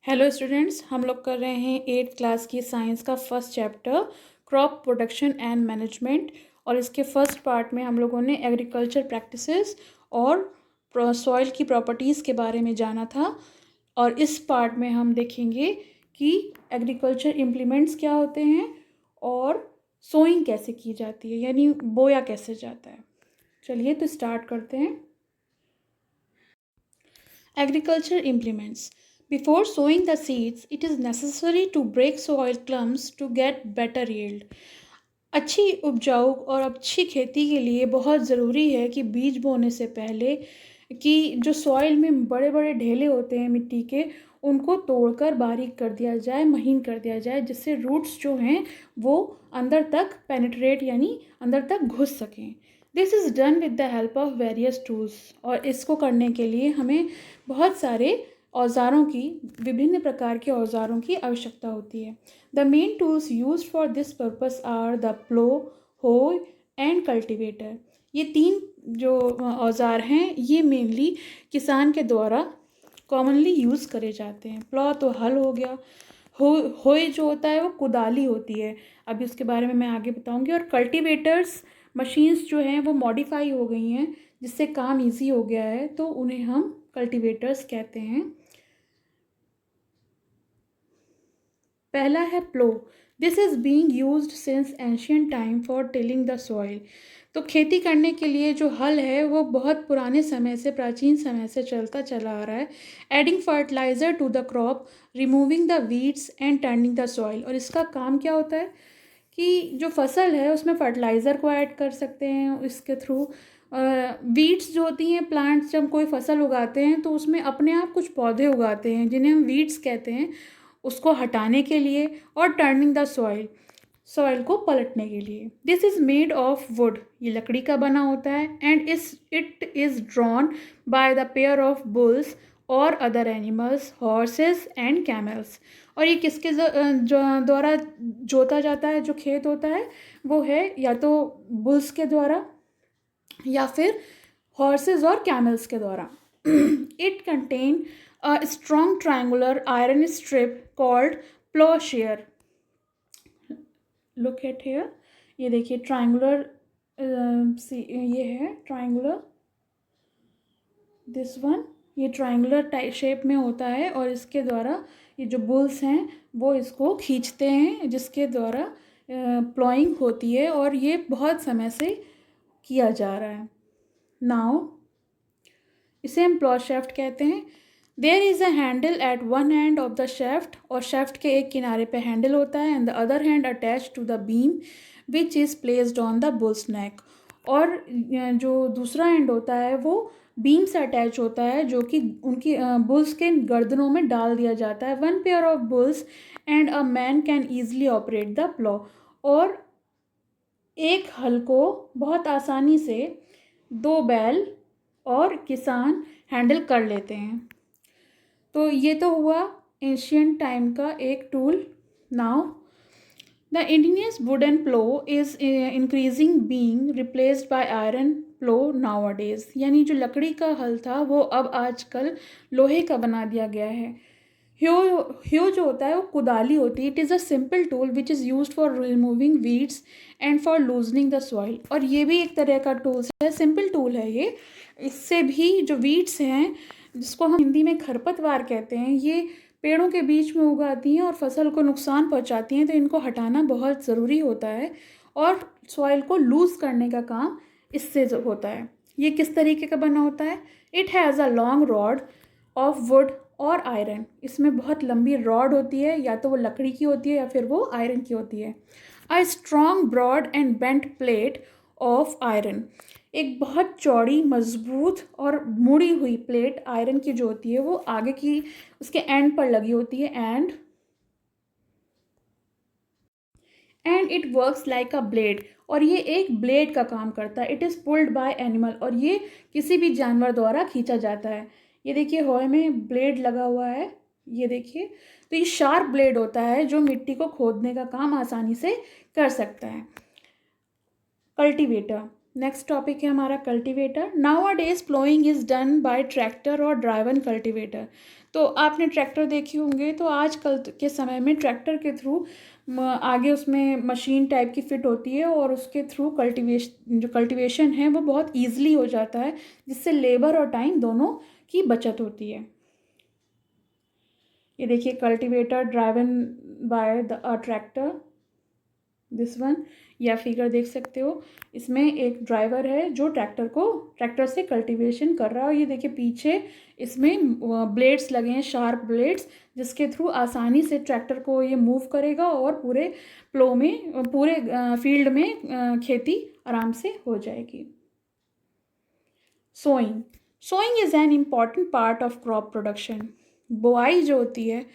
Hello students, हम लोग कर रहे हैं 8th क्लास की साइंस का first chapter crop production and management. और इसके फर्स्ट पार्ट में हम लोगों ने एग्रीकल्चर प्रैक्टिसेस और सॉइल की प्रॉपर्टीज़ के बारे में जाना था। और इस पार्ट में हम देखेंगे कि एग्रीकल्चर इम्प्लीमेंट्स क्या होते हैं और सोइंग कैसे की जाती है, यानी बोया कैसे जाता है। चलिए तो स्टार्ट करते हैं। Agriculture implements. Before sowing the seeds, it is necessary to break soil clumps to get better yield. अच्छी उपजाऊ और अच्छी खेती के लिए बहुत ज़रूरी है कि बीज बोने से पहले कि जो सॉइल में बड़े बड़े ढेले होते हैं मिट्टी के, उनको तोड़कर बारीक कर दिया जाए, महीन कर दिया जाए, जिससे रूट्स जो हैं वो अंदर तक पेनिट्रेट यानी अंदर तक घुस सकें। This is done with the help of various tools. और इसको करने के लिए हमें बहुत सारे औज़ारों की, विभिन्न प्रकार के औज़ारों की आवश्यकता होती है। The main tools used for this purpose are the plough, hoe and cultivator. ये तीन जो औज़ार हैं ये मेनली किसान के द्वारा कॉमनली यूज़ करे जाते हैं। प्लो तो हल हो गया, होए जो होता है वो कुदाली होती है, अभी उसके बारे में मैं आगे बताऊंगी। और कल्टीवेटर्स मशीन्स जो हैं वो मॉडिफाई हो गई हैं, जिससे काम इजी हो गया है, तो उन्हें हम कल्टीवेटर्स कहते हैं। पहला है plough. This is being used since ancient time for tilling the soil. तो खेती करने के लिए जो हल है वो बहुत पुराने समय से, प्राचीन समय से चलता चला आ रहा है। Adding fertiliser to the crop, removing the weeds and turning the soil. और इसका काम क्या होता है कि जो फसल है उसमें फर्टिलाइज़र को ऐड कर सकते हैं इसके थ्रू। वीड्स जो होती हैं, प्लांट्स जब कोई फसल उगाते हैं तो उसमें अपने आप कुछ पौधे उगाते हैं जिन्हें हम वीड्स कहते हैं, उसको हटाने के लिए। और टर्निंग द सॉइल, सॉइल को पलटने के लिए। This is made of wood, ये लकड़ी का बना होता है। And it is drawn by the pair of bulls और other animals, horses and camels. और ये किसके द्वारा जोता जाता है, जो खेत होता है वो है या तो बुल्स के द्वारा या फिर हॉर्सेस और कैमल्स के द्वारा। It contain a strong triangular iron strip called ploughshare. Look at here, ये देखिए ट्रायंगुलर, ये है ट्रायंगुलर, दिस वन, ये ट्रायंगुलर टाइप शेप में होता है। और इसके द्वारा ये जो बुल्स हैं वो इसको खींचते हैं, जिसके द्वारा प्लॉइंग होती है। और ये बहुत समय से किया जा रहा है। नाउ इसे हम प्लॉ शेफ्ट कहते हैं। There is a handle at one end of the shaft, और शेफ्ट के एक किनारे पे हैंडल होता है। And the other hand attach to the beam which is placed on the bull's neck. और जो दूसरा एंड होता है वो बीम से अटैच होता है, जो कि उनकी बुल्स के गर्दनों में डाल दिया जाता है। One pair of bulls and a man can easily operate the plough. और एक हल को बहुत आसानी से दो बैल और किसान हैंडल कर लेते हैं। तो ये तो हुआ एंशियंट टाइम का एक tool. Now the indigenous wooden plough is increasing being replaced by iron plough nowadays. यानी जो लकड़ी का हल था वो अब आजकल लोहे का बना दिया गया है। ह्यो जो होता है वो कुदाली होती है। It is a simple tool which is used for removing weeds and for loosening the soil. और ये भी एक तरह का टूल है, सिंपल टूल है ये। इससे भी जो वीड्स हैं, जिसको हम हिंदी में खरपतवार कहते हैं, ये पेड़ों के बीच में उगाती हैं और फसल को नुकसान पहुंचाती हैं, तो इनको हटाना बहुत ज़रूरी होता है। और सॉइल को लूज़ करने का काम इससे होता है। ये किस तरीके का बना होता है? It has a long rod of would और आयरन। इसमें बहुत लंबी रॉड होती है, या तो वो लकड़ी की होती है या फिर वो आयरन की होती है। A strong broad and bent plate of iron. एक बहुत चौड़ी, मजबूत और मुड़ी हुई प्लेट आयरन की जो होती है वो आगे की उसके एंड पर लगी होती है। And it works like a blade. और ये एक ब्लेड का काम करता है। It is pulled bye animal, और ये किसी भी जानवर द्वारा खींचा जाता है। ये देखिए होय में ब्लेड लगा हुआ है, ये देखिए। तो ये शार्प ब्लेड होता है जो मिट्टी को खोदने का काम आसानी से कर सकता है। कल्टीवेटर। नेक्स्ट टॉपिक है हमारा cultivator. Now a days ploughing is done by tractor और ड्राइवन कल्टीवेटर। तो आपने ट्रैक्टर देखे होंगे, तो आजकल के समय में ट्रैक्टर के थ्रू आगे उसमें मशीन टाइप की फिट होती है और उसके थ्रू कल्टीवेशन है वो बहुत ईजिली हो जाता है, जिससे लेबर और टाइम दोनों की बचत होती है। ये देखिए cultivator driven by the tractor, this one, या फिगर देख सकते हो। इसमें एक ड्राइवर है जो ट्रैक्टर से कल्टीवेशन कर रहा है। और ये देखिए पीछे इसमें ब्लेड्स लगे हैं, शार्प ब्लेड्स, जिसके थ्रू आसानी से ट्रैक्टर को ये मूव करेगा और पूरे फील्ड में खेती आराम से हो जाएगी। Sowing. Sowing is an important part of crop production. बुआई जो होती है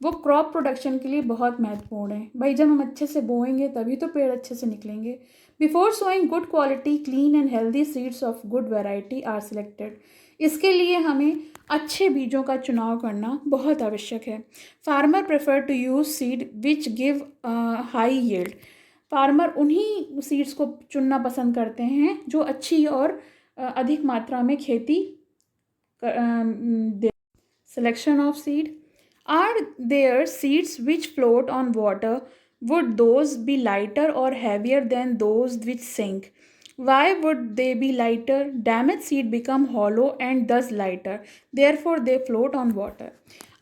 वो क्रॉप प्रोडक्शन के लिए बहुत महत्वपूर्ण है। भाई जब हम अच्छे से बोएंगे तभी तो पेड़ अच्छे से निकलेंगे। Before sowing good quality clean and healthy seeds of good variety are selected. इसके लिए हमें अच्छे बीजों का चुनाव करना बहुत आवश्यक है। Farmer prefer to use seed which give high yield. Farmer उन्हीं सीड्स को चुनना पसंद करते हैं जो अच्छी और अधिक मात्रा में खेती दे। Selection of seed. Are there seeds which float on water? Would those be lighter or heavier than those which sink? Why would they be lighter? Damaged seed become hollow and thus lighter. Therefore they float on water.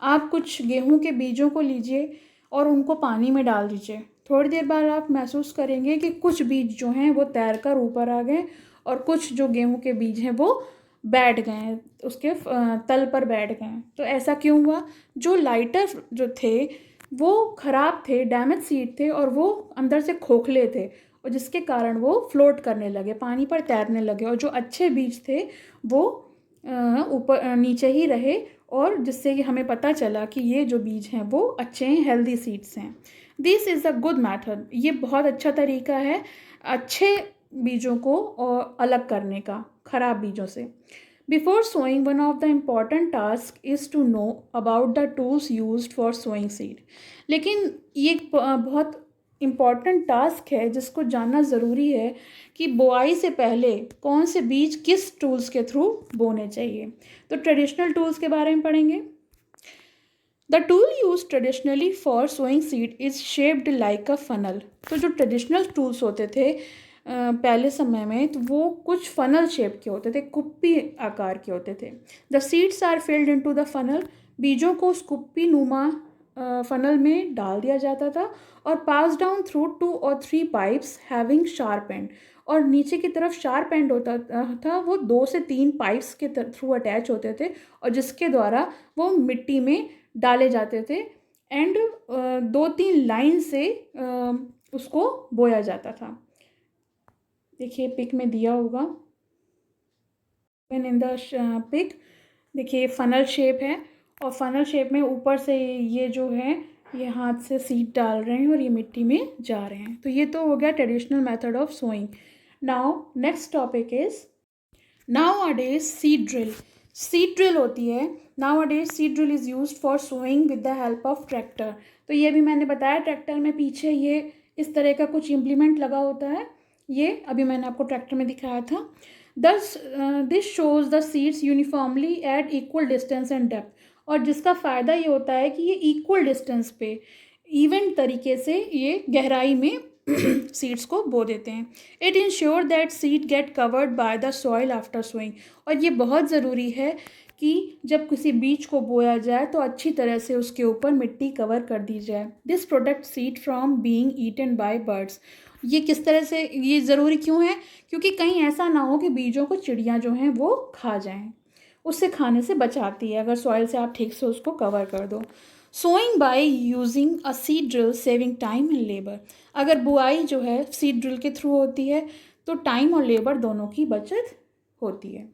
आप कुछ गेहूं के बीजों को लीजिए और उनको पानी में डाल दीजिए। थोड़ी देर बाद आप महसूस करेंगे कि कुछ बीज जो हैं वो तैरकर ऊपर आ गए और कुछ जो गेहूं के बीज हैं वो बैठ गए हैं, उसके तल पर बैठ गए हैं। तो ऐसा क्यों हुआ? जो लाइटर जो थे वो ख़राब थे, डैमेज सीड थे और वो अंदर से खोखले थे, और जिसके कारण वो फ्लोट करने लगे, पानी पर तैरने लगे। और जो अच्छे बीज थे वो ऊपर नीचे ही रहे, और जिससे कि हमें पता चला कि ये जो बीज हैं वो अच्छे हैं, हेल्दी सीड्स हैं। This is a good method. ये बहुत अच्छा तरीका है अच्छे बीजों को अलग करने का खराब बीजों से। Before sowing one of the important task is to know about the tools used for sowing seed. लेकिन ये एक बहुत इम्पॉर्टेंट टास्क है जिसको जानना ज़रूरी है कि बुआई से पहले कौन से बीज किस टूल्स के थ्रू बोने चाहिए। तो ट्रेडिशनल टूल्स के बारे में पढ़ेंगे। The tool use traditionally for sowing seed is shaped like a funnel. तो जो ट्रेडिशनल टूल्स होते थे पहले समय में, तो वो कुछ फनल शेप के होते थे, कुप्पी आकार के होते थे। The seeds are filled into the funnel. बीजों को उस कुप्पी नुमा फनल में डाल दिया जाता था और पास डाउन थ्रू 2 और 3 पाइप्स हैविंग शार्प एंड। और नीचे की तरफ शार्प एंड होता था, वो 2 से 3 पाइप्स के थ्रू अटैच होते थे और जिसके द्वारा वो मिट्टी में डाले जाते थे एंड 2-3 लाइन से उसको बोया जाता था। देखिए पिक में दिया होगा, इन द पिक देखिए फनल शेप है और फनल शेप में ऊपर से ये जो है ये हाथ से सीड डाल रहे हैं और ये मिट्टी में जा रहे हैं। तो ये तो हो गया traditional method of sowing. Now next topic is nowadays seed drill. Seed drill होती है, nowadays seed drill is use for sowing with the help of tractor. तो ये भी मैंने बताया, ट्रैक्टर में पीछे ये इस तरह का कुछ इम्प्लीमेंट लगा होता है, ये अभी मैंने आपको ट्रैक्टर में दिखाया था। This shows the seeds uniformly eight equal distance and depth. और जिसका फ़ायदा ये होता है कि ये इक्वल डिस्टेंस पे इवन तरीके से ये गहराई में सीड्स को बो देते हैं। It ensure that seed get covered by the soil after sowing. और ये बहुत ज़रूरी है कि जब किसी बीज को बोया जाए तो अच्छी तरह से उसके ऊपर मिट्टी कवर कर दी जाए। This protect seed from being eaten by birds. ये किस तरह से ये ज़रूरी क्यों है? क्योंकि कहीं ऐसा ना हो कि बीजों को चिड़ियाँ जो हैं वो खा जाएं, उससे खाने से बचाती है अगर सॉइल से आप ठीक से उसको कवर कर दो। Sowing by using a seed drill saving time and labour. अगर बुआई जो है सीड ड्रिल के थ्रू होती है तो टाइम और लेबर दोनों की बचत होती है।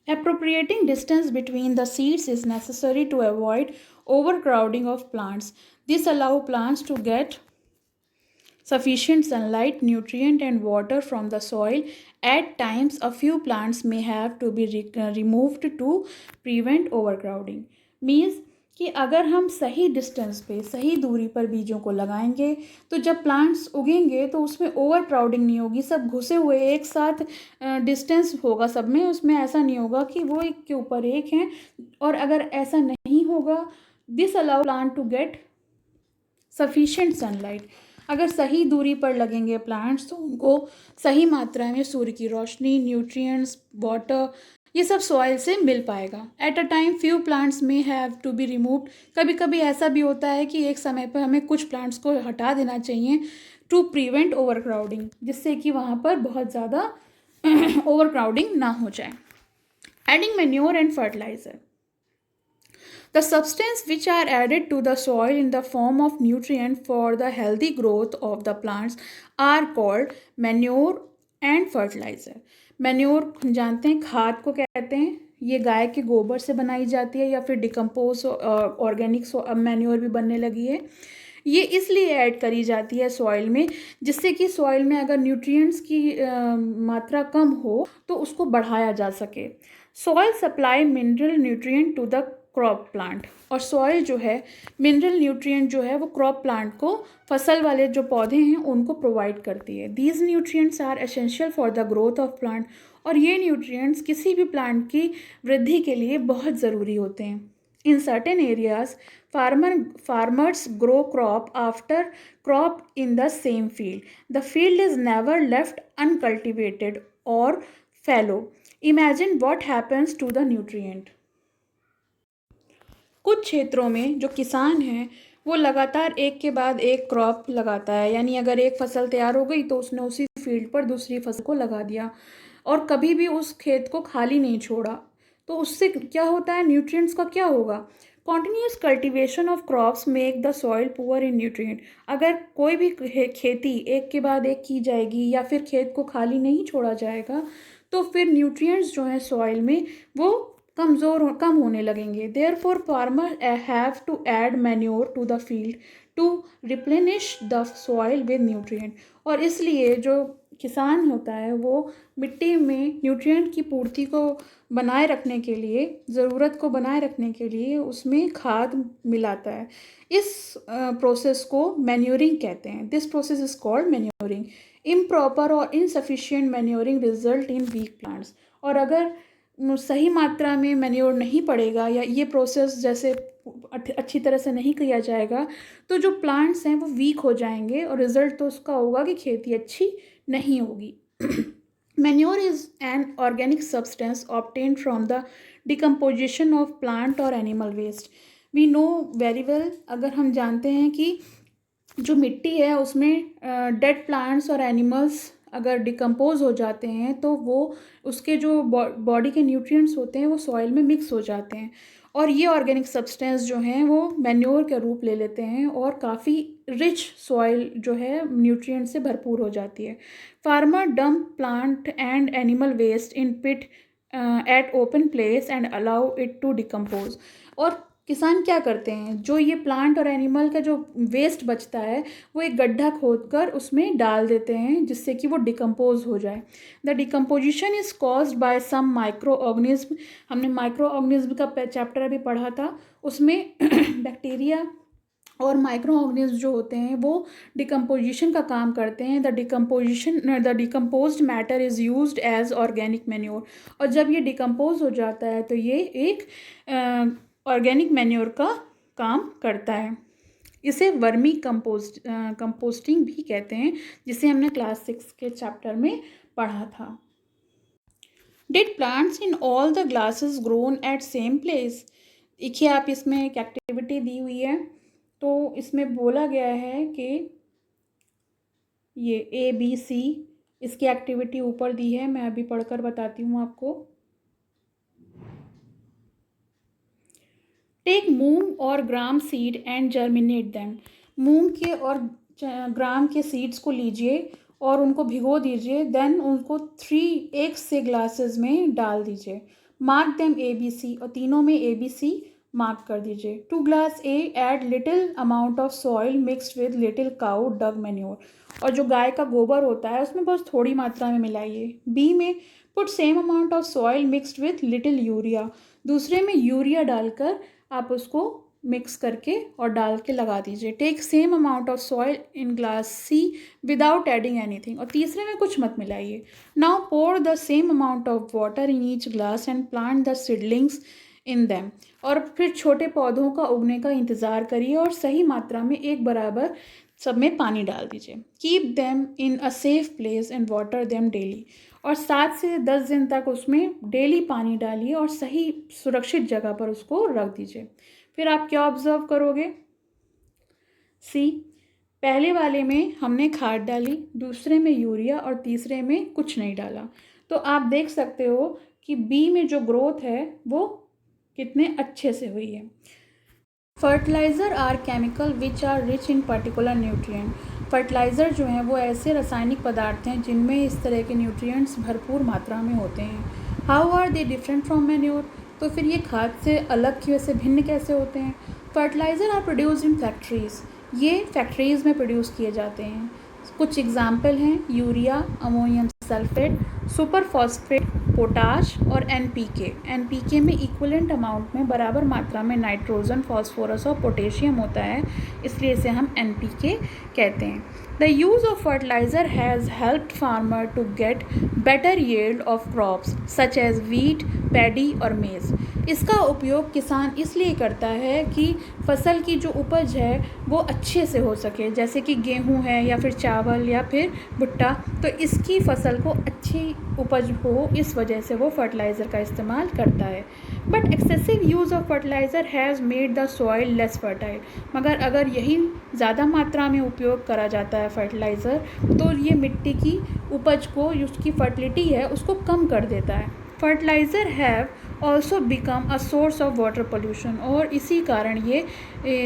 Appropriating distance between the seeds is necessary to avoid overcrowding of plants. This allows plants to get sufficient sunlight, nutrient and water from the soil. At times, a few plants may have to be removed to prevent overcrowding. Means कि अगर हम सही distance पे, सही दूरी पर बीजों को लगाएंगे तो जब प्लांट्स उगेंगे तो उसमें ओवर क्राउडिंग नहीं होगी, सब घुसे हुए एक साथ डिस्टेंस होगा सब में, उसमें ऐसा नहीं होगा कि वो एक के ऊपर एक हैं। और अगर ऐसा नहीं होगा, this allow plant to get sufficient sunlight. अगर सही दूरी पर लगेंगे प्लांट्स तो उनको सही मात्रा में सूर्य की रोशनी, न्यूट्रिएंट्स, वाटर, ये सब सॉइल से मिल पाएगा। At a time few plants में हैव टू बी रिमूव्ड। कभी कभी ऐसा भी होता है कि एक समय पर हमें कुछ प्लांट्स को हटा देना चाहिए टू प्रिवेंट ओवर क्राउडिंग, जिससे कि वहाँ पर बहुत ज़्यादा ओवर क्राउडिंग ना हो जाए। Adding manure and fertiliser, the substances which are added to the soil in the form of nutrient for the healthy growth of the plants are called manure and fertilizer. Manure जानते हैं, खाद को कहते हैं। ये गाय के गोबर से बनाई जाती है या फिर डिकम्पोज ऑर्गेनिक मैन्योर भी बनने लगी है। ये इसलिए ऐड करी जाती है सॉइल में जिससे कि सॉइल में अगर न्यूट्रिएंट्स की मात्रा कम हो तो उसको बढ़ाया जा सके। Soil supply mineral nutrient to the crop plant, और सॉइल जो है मिनरल न्यूट्रिएंट जो है वो क्रॉप प्लांट को, फसल वाले जो पौधे हैं उनको प्रोवाइड करती है। These nutrients are essential for the growth of plant, और ये न्यूट्रिएंट्स किसी भी प्लांट की वृद्धि के लिए बहुत ज़रूरी होते हैं। In certain areas farmers grow crop after crop in the same field. The field is never left uncultivated or fallow. Imagine what happens to the nutrient. कुछ क्षेत्रों में जो किसान हैं वो लगातार एक के बाद एक क्रॉप लगाता है, यानी अगर एक फसल तैयार हो गई तो उसने उसी फील्ड पर दूसरी फसल को लगा दिया और कभी भी उस खेत को खाली नहीं छोड़ा। तो उससे क्या होता है, न्यूट्रिएंट्स का क्या होगा? Continuous cultivation of crops make the soil poor in nutrient. अगर कोई भी खेती एक के बाद एक की जाएगी या फिर खेत को खाली नहीं छोड़ा जाएगा तो फिर न्यूट्रिएंट्स जो हैं सॉइल में वो कम होने लगेंगे। Therefore farmer have to add manure to the field to replenish the soil with nutrient. और इसलिए जो किसान होता है वो मिट्टी में न्यूट्रिएंट की पूर्ति को बनाए रखने के लिए, ज़रूरत को बनाए रखने के लिए उसमें खाद मिलाता है। इस प्रोसेस को मैन्योरिंग कहते हैं। This process is called manuring. Improper और insufficient manuring result in weak plants. और अगर सही मात्रा में मैन्योर नहीं पड़ेगा या ये प्रोसेस जैसे अच्छी तरह से नहीं किया जाएगा तो जो प्लांट्स हैं वो वीक हो जाएंगे और रिज़ल्ट तो उसका होगा कि खेती अच्छी नहीं होगी। Manure is an organic substance obtained from the decomposition of plant और animal waste. We know very well, अगर हम जानते हैं कि जो मिट्टी है उसमें डेड प्लांट्स और एनिमल्स अगर डिकम्पोज हो जाते हैं तो वो उसके जो बॉडी के न्यूट्रिएंट्स होते हैं वो सॉइल में मिक्स हो जाते हैं और ये ऑर्गेनिक सब्सटेंस जो हैं वो मैन्योर का रूप ले लेते हैं और काफ़ी रिच सॉइल जो है न्यूट्रिएंट से भरपूर हो जाती है। Farmer dump plant and animal waste in pit at open place and allow it to decompose. और किसान क्या करते हैं, जो ये प्लांट और एनिमल का जो वेस्ट बचता है वो एक गड्ढा खोदकर उसमें डाल देते हैं जिससे कि वो डिकम्पोज हो जाए। The decomposition is caused by some micro organism. हमने माइक्रो ऑर्गेनिज्म का चैप्टर अभी पढ़ा था, उसमें बैक्टीरिया और माइक्रो ऑर्गेनिज्म जो होते हैं वो डिकम्पोजिशन का काम करते हैं। The decomposed matter is used as organic manure. और जब ये डिकम्पोज हो जाता है तो ये एक ऑर्गेनिक मैन्योर का काम करता है। इसे वर्मी कंपोस्टिंग भी कहते हैं, जिसे हमने क्लास 6 के चैप्टर में पढ़ा था। Did plants in all the glasses grown at same place. देखिए आप, इसमें एक एक्टिविटी दी हुई है तो इसमें बोला गया है कि ये ABC, इसकी एक्टिविटी ऊपर दी है, मैं अभी पढ़कर बताती हूँ आपको। टेक मूंग और gram seed and germinate them. मूंग के और ग्राम के सीड्स को लीजिए और उनको भिगो दीजिए, देन उनको 3 एग्स से ग्लासेस में डाल दीजिए। मार्क देम ABC, और तीनों में ABC मार्क कर दीजिए। To glass A add little amount of soil mixed with little cow dung manure. और जो गाय का गोबर होता है उसमें बहुत थोड़ी मात्रा में मिलाइए। B में put same amount of soil mixed with little urea. दूसरे में यूरिया डालकर आप उसको मिक्स करके और डाल के लगा दीजिए। Take same amount of soil in glass C without adding anything, और तीसरे में कुछ मत मिलाइए। Now pour the same amount of water in each glass and plant the seedlings in them, और फिर छोटे पौधों का उगने का इंतज़ार करिए और सही मात्रा में एक बराबर सब में पानी डाल दीजिए। Keep them in a safe place and water them daily, और 7 से 10 दिन तक उसमें डेली पानी डालिए और सही सुरक्षित जगह पर उसको रख दीजिए। फिर आप क्या ऑब्जर्व करोगे? सी, पहले वाले में हमने खाद डाली, दूसरे में यूरिया और तीसरे में कुछ नहीं डाला। तो आप देख सकते हो कि बी में जो ग्रोथ है वो कितने अच्छे से हुई है। Fertiliser are chemical which are rich in particular nutrient. Fertiliser जो हैं वो ऐसे रासायनिक पदार्थ हैं जिनमें इस तरह के न्यूट्रिएंट्स भरपूर मात्रा में होते हैं। How are they different from manure, तो फिर ये खाद से अलग क्यों, से भिन्न कैसे होते हैं? Fertiliser are produced in factories, ये फैक्ट्रीज़ में प्रोड्यूस किए जाते हैं। कुछ एग्जाम्पल हैं urea, ammonium sulphate, super phosphate, potash और एनपीके। एनपीके में इक्वलेंट अमाउंट में बराबर मात्रा में नाइट्रोजन, फॉस्फोरस और पोटेशियम होता है, इसलिए इसे हम एनपीके कहते हैं। The use of fertiliser has helped farmer to get better yield of crops such as wheat, paddy और मेज़। इसका उपयोग किसान इसलिए करता है कि फसल की जो उपज है वो अच्छे से हो सके, जैसे कि गेहूं है या फिर चावल या फिर भुट्टा, तो इसकी फसल को अच्छी उपज हो, इस वजह से वो फर्टिलाइज़र का इस्तेमाल करता है। But excessive use of fertiliser has made the soil less fertile, मगर अगर यही ज़्यादा मात्रा में उपयोग करा जाता है फर्टिलाइज़र, तो ये मिट्टी की उपज को, उसकी फर्टिलिटी है उसको कम कर देता है। Fertiliser have also become a source of water pollution, और इसी कारण ये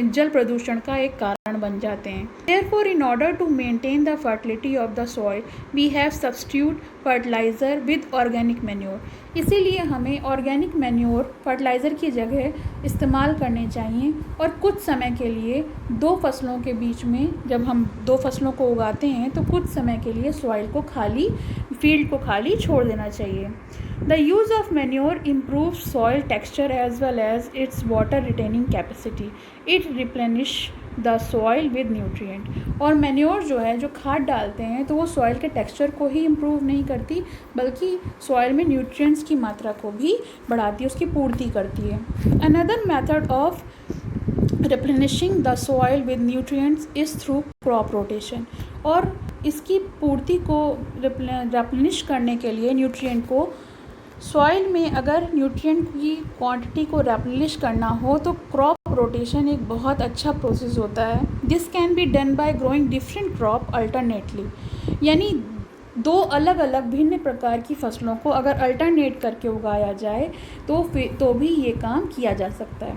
जल प्रदूषण का एक कारण बन जाते हैं। Therefore, in order to maintain the fertility of the soil, we have substitute fertilizer with organic manure. इसीलिए हमें ऑर्गेनिक मैन्योर फर्टिलाइज़र की जगह इस्तेमाल करने चाहिए, और कुछ समय के लिए दो फसलों के बीच में, जब हम दो फसलों को उगाते हैं तो कुछ समय के लिए सॉइल को खाली, फील्ड को खाली छोड़ देना चाहिए। The use of manure improves soil texture as well as its water retaining capacity. It replenish the soil with nutrient. और मैन्योर जो है, जो खाद डालते हैं, तो वो सॉइल के टेक्सचर को ही इम्प्रूव नहीं करती, बल्कि सॉइल में न्यूट्रिएंट्स की मात्रा को भी बढ़ाती है, उसकी पूर्ति करती है। Another method of replenishing the soil with nutrients is through crop rotation. और इसकी पूर्ति को रिप्लेनिश करने के लिए न्यूट्रिएंट को सॉइल में, अगर न्यूट्रिएंट की क्वांटिटी को रिप्लेनिश करना हो तो क्रॉप रोटेशन एक बहुत अच्छा प्रोसेस होता है। This can be done by growing different crop alternately, यानी दो अलग अलग भिन्न प्रकार की फसलों को अगर अल्टरनेट करके उगाया जाए तो भी ये काम किया जा सकता है।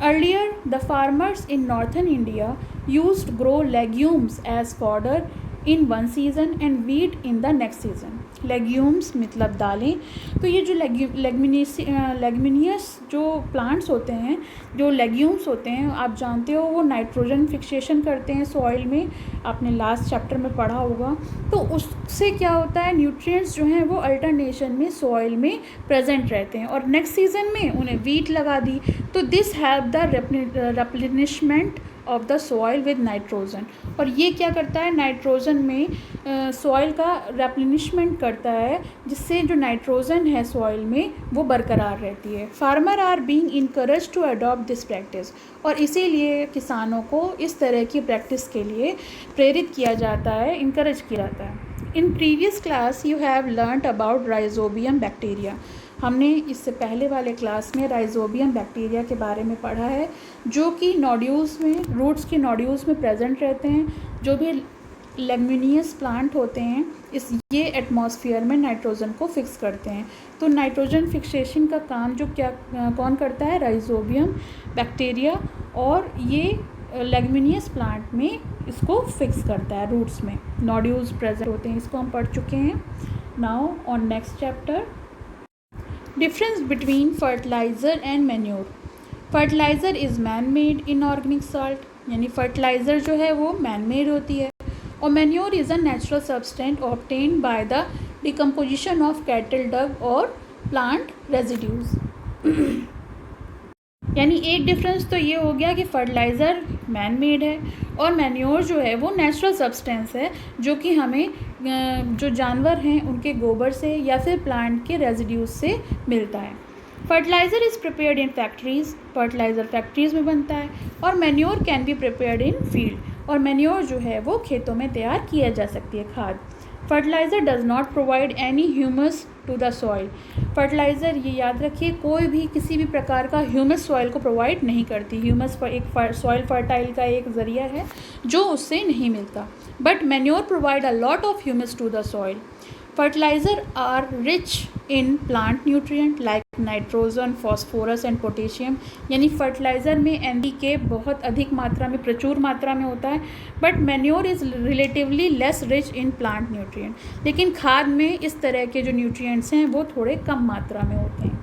Earlier, the farmers in northern India used to grow legumes as fodder in one season and wheat in the next season. Legumes मतलब दालें, तो ये जो लेग्यूमिनियस जो प्लांट्स होते हैं, जो लेग्यूम्स होते हैं, आप जानते हो वो नाइट्रोजन फिक्सेशन करते हैं सॉइल में, आपने लास्ट चैप्टर में पढ़ा होगा। तो उससे क्या होता है, न्यूट्रिएंट्स जो हैं वो अल्टरनेशन में सॉइल में प्रेजेंट रहते हैं, और नेक्स्ट सीजन में उन्हें वीट लगा दी, तो this help the replenishment of the soil with nitrogen. और ये क्या करता है, नाइट्रोजन में सॉइल का रिप्लेनिशमेंट करता है, जिससे जो नाइट्रोजन है सॉइल में वो बरकरार रहती है। Farmer are being encourage to adopt this practice, और इसीलिए किसानों को इस तरह की प्रैक्टिस के लिए प्रेरित किया जाता है, इनकरेज किया जाता है। In previous class you have learned about rhizobium bacteria. हमने इससे पहले वाले क्लास में राइजोबियम बैक्टीरिया के बारे में पढ़ा है, जो कि नोड्यूल्स में, रूट्स के नोड्यूल्स में प्रेजेंट रहते हैं। जो भी लेग्यूमिनियस प्लांट होते हैं, ये एटमॉस्फेयर में नाइट्रोजन को फिक्स करते हैं। तो नाइट्रोजन फिक्सेशन का काम जो कौन करता है, राइजोबियम बैक्टीरिया, और ये लेग्यूमिनियस प्लांट में इसको फिक्स करता है, रूट्स में नोड्यूल्स प्रेजेंट होते हैं। इसको हम पढ़ चुके हैं। Now on next chapter, difference between fertiliser and manure. Fertiliser is man made inorganic salt, यानी फर्टिलाइज़र जो है वो मैन मेड होती है, और manure is a natural substance obtained by the decomposition of cattle डंग और प्लांट रेजिड्यूज। यानी एक डिफरेंस तो ये हो गया कि फर्टिलाइज़र मैन मेड है और मैन्योर जो है वो नेचुरल सब्सटेंस है, जो कि हमें जो जानवर हैं उनके गोबर से या फिर प्लांट के रेजिड्यूज से मिलता है। Fertiliser is prepared in factories, fertiliser factories में बनता है, और manure can be prepared in field, और मैन्योर जो है वो खेतों में तैयार किया जा सकती है, खाद। Fertiliser does not provide any humus to the soil. Fertiliser, ये याद रखिए, कोई भी किसी भी प्रकार का ह्यूमस सॉइल को प्रोवाइड नहीं करती। ह्यूमस एक सॉइल फर्टाइल का एक ज़रिया है जो उससे नहीं मिलता। But manure provide a lot of humus to the soil. Fertiliser are rich in plant nutrient like nitrogen, phosphorus and potassium. यानी फर्टिलाइज़र में NPK बहुत अधिक मात्रा में, प्रचुर मात्रा में होता है, but manure is relatively less rich in plant nutrient. लेकिन खाद में इस तरह के जो न्यूट्रिएंट्स हैं वो थोड़े कम मात्रा में होते हैं।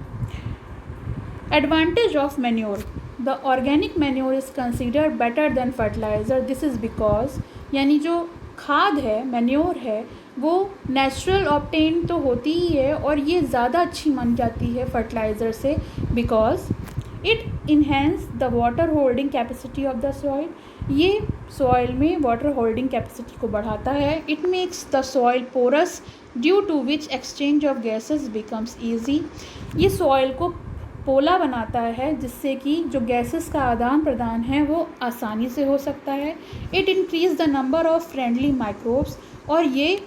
Advantage of manure: the organic manure is considered better than fertiliser. This is because, यानी जो खाद है, मैन्योर है, वो नेचुरल ऑब्टेन तो होती ही है और ये ज़्यादा अच्छी मानी जाती है फर्टिलाइज़र से, because it enhance the water holding capacity of the soil. ये सॉइल में वाटर होल्डिंग कैपेसिटी को बढ़ाता है। It makes the soil porous due to which exchange of gases becomes easy. ये सॉइल को पोला बनाता है, जिससे कि जो गैसेस का आदान प्रदान है वो आसानी से हो सकता है। It increase the number of friendly microbes, और ये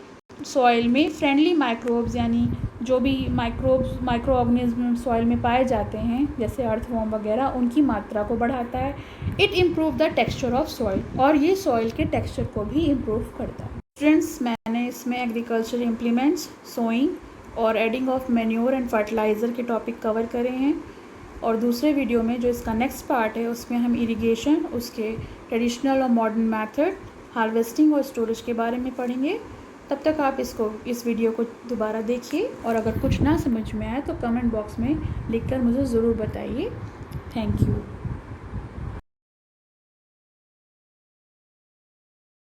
सॉइल में फ्रेंडली माइक्रोब्स, यानी जो भी माइक्रो ऑर्गेनिज्म सॉइल में पाए जाते हैं, जैसे अर्थवॉर्म वगैरह, उनकी मात्रा को बढ़ाता है। It improve the texture of soil, और ये सॉइल के टेक्सचर को भी इम्प्रूव करता है। फ्रेंड्स, मैंने इसमें एग्रीकल्चर इम्प्लीमेंट्स, सोइंग और adding of manure and fertiliser के टॉपिक कवर करे हैं, और दूसरे वीडियो में जो इसका नेक्स्ट पार्ट है उसमें हम इरिगेशन, उसके ट्रेडिशनल और मॉडर्न मेथड, हार्वेस्टिंग और स्टोरेज के बारे में पढ़ेंगे। तब तक आप इस वीडियो को दोबारा देखिए, और अगर कुछ ना समझ में आए तो कमेंट बॉक्स में लिखकर मुझे ज़रूर बताइए। Thank you.